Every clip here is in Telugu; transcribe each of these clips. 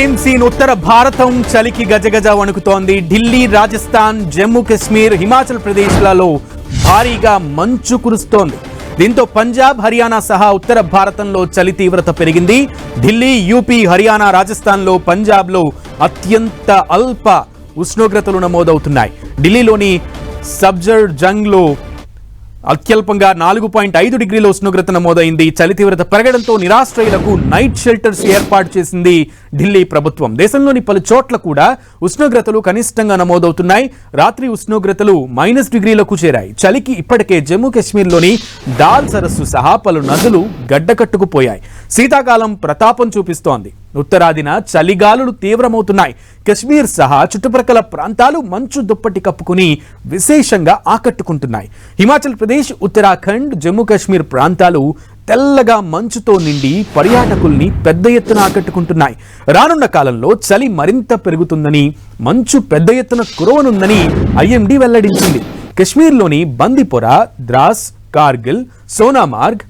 క్రైమ్ సీన్ ఉత్తర భారతం చలికి గజగజ వణుకుతోంది. ఢిల్లీ, రాజస్థాన్, జమ్మూ కాశ్మీర్, హిమాచల్ ప్రదేశ్లలో భారీగా మంచు కురుస్తోంది. దీంతో పంజాబ్, హర్యానా సహా ఉత్తర భారతంలో చలి తీవ్రత పెరిగింది. ఢిల్లీ, యూపీ, హర్యానా, రాజస్థాన్లో, పంజాబ్లో అత్యంత అల్ప ఉష్ణోగ్రతలు నమోదవుతున్నాయి. ఢిల్లీలోని సబ్జర్ జంగ్లో అత్యల్పంగా 4.5 డిగ్రీల ఉష్ణోగ్రత నమోదైంది. చలి తీవ్రత పెరగడంతో నిరాశ్రయులకు నైట్ షెల్టర్స్ ఏర్పాటు చేసింది ఢిల్లీ ప్రభుత్వం. దేశంలోని పలు చోట్ల కూడా ఉష్ణోగ్రతలు కనిష్టంగా నమోదవుతున్నాయి. రాత్రి ఉష్ణోగ్రతలు -డిగ్రీలకు చేరాయి. చలికి ఇప్పటికే జమ్మూ కాశ్మీర్లోని దాల్ సరస్సు సహా పలు నదులు గడ్డకట్టుకుపోయాయి. శీతాకాలం ప్రతాపం చూపిస్తోంది. ఉత్తరాదిన చలిగాలులు తీవ్రమవుతున్నాయి. కశ్మీర్ సహా చుట్టుప్రక్కల ప్రాంతాలు మంచు దుప్పటి కప్పుకుని విశేషంగా ఆకట్టుకుంటున్నాయి. హిమాచల్ ప్రదేశ్, ఉత్తరాఖండ్, జమ్మూ కాశ్మీర్ ప్రాంతాలు తెల్లగా మంచుతో నిండి పర్యాటకుల్ని పెద్ద ఎత్తున ఆకట్టుకుంటున్నాయి. రానున్న కాలంలో చలి మరింత పెరుగుతుందని, మంచు పెద్ద ఎత్తున కురవనుందని ఐఎండీ వెల్లడించింది. కశ్మీర్లోని బందిపోరా, ద్రాస్, కార్గిల్, సోనామార్గ్,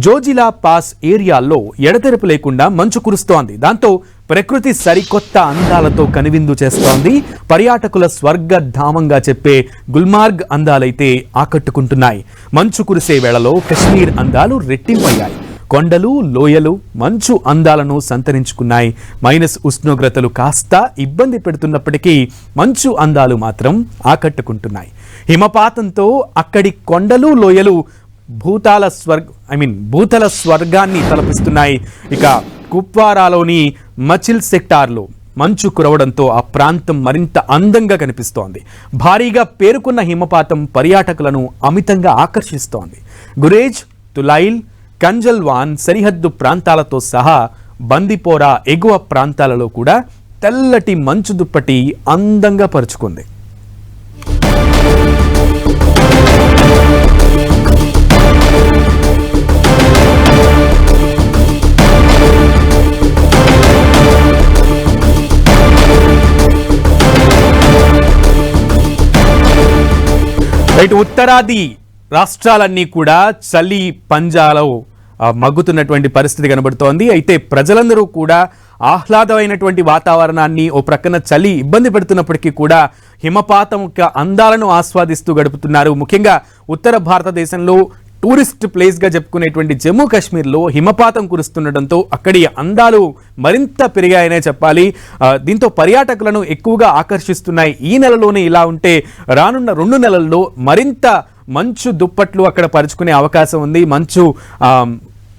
జోజిలా పాస్ ఏరియాల్లో ఎడతెరపు లేకుండా మంచు కురుస్తోంది. దాంతో ప్రకృతి సరికొత్త అందాలతో కనువిందు చేస్తోంది. పర్యాటకుల స్వర్గధామంగా చెప్పే గుల్మార్గ్ అందాలైతే ఆకట్టుకుంటున్నాయి. మంచు కురిసే వేళలో కశ్మీర్ అందాలు రెట్టింపయ్యాయి. కొండలు, లోయలు మంచు అందాలను సంతరించుకున్నాయి. మైనస్ ఉష్ణోగ్రతలు కాస్త ఇబ్బంది పెడుతున్నప్పటికీ మంచు అందాలు మాత్రం ఆకట్టుకుంటున్నాయి. హిమపాతంతో అక్కడి కొండలు, లోయలు భూతల స్వర్గాన్ని తలపిస్తున్నాయి. ఇక కుప్వారాలోని మచిల్ సెక్టార్లో మంచు కురవడంతో ఆ ప్రాంతం మరింత అందంగా కనిపిస్తోంది. భారీగా పేరుకున్న హిమపాతం పర్యాటకులను అమితంగా ఆకర్షిస్తోంది. గురేజ్, తులైల్, కంజల్వాన్ సరిహద్దు ప్రాంతాలతో సహా బందిపోరా ఎగువ ప్రాంతాలలో కూడా తెల్లటి మంచు దుప్పటి అందంగా పరుచుకుంది. ఇటు ఉత్తరాది రాష్ట్రాలన్నీ కూడా చలి పంజాలో మగ్గుతున్నటువంటి పరిస్థితి కనబడుతోంది. అయితే ప్రజలందరూ కూడా ఆహ్లాదమైనటువంటి వాతావరణాన్ని, ఓ ప్రక్కన చలి ఇబ్బంది పెడుతున్నప్పటికీ కూడా హిమపాతం యొక్క అందాలను ఆస్వాదిస్తూ గడుపుతున్నారు. ముఖ్యంగా ఉత్తర భారతదేశంలో టూరిస్ట్ ప్లేస్గా చెప్పుకునేటువంటి జమ్మూ కాశ్మీర్లో హిమపాతం కురుస్తుండటంతో అక్కడి అందాలు మరింత పెరిగాయనే చెప్పాలి. దీంతో పర్యాటకులను ఎక్కువగా ఆకర్షిస్తున్నాయి. ఈ నెలలోనే ఇలా ఉంటే రానున్న 2 నెలల్లో మరింత మంచు దుప్పట్లు అక్కడ పరుచుకునే అవకాశం ఉంది. మంచు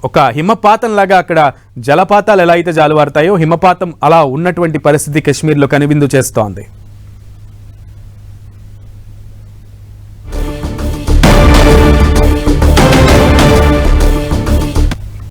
ఒక హిమపాతం లాగా అక్కడ జలపాతాలు ఎలా అయితే జాలువారుతాయో హిమపాతం అలా ఉన్నటువంటి పరిస్థితి కశ్మీర్లో కనువిందు చేస్తోంది.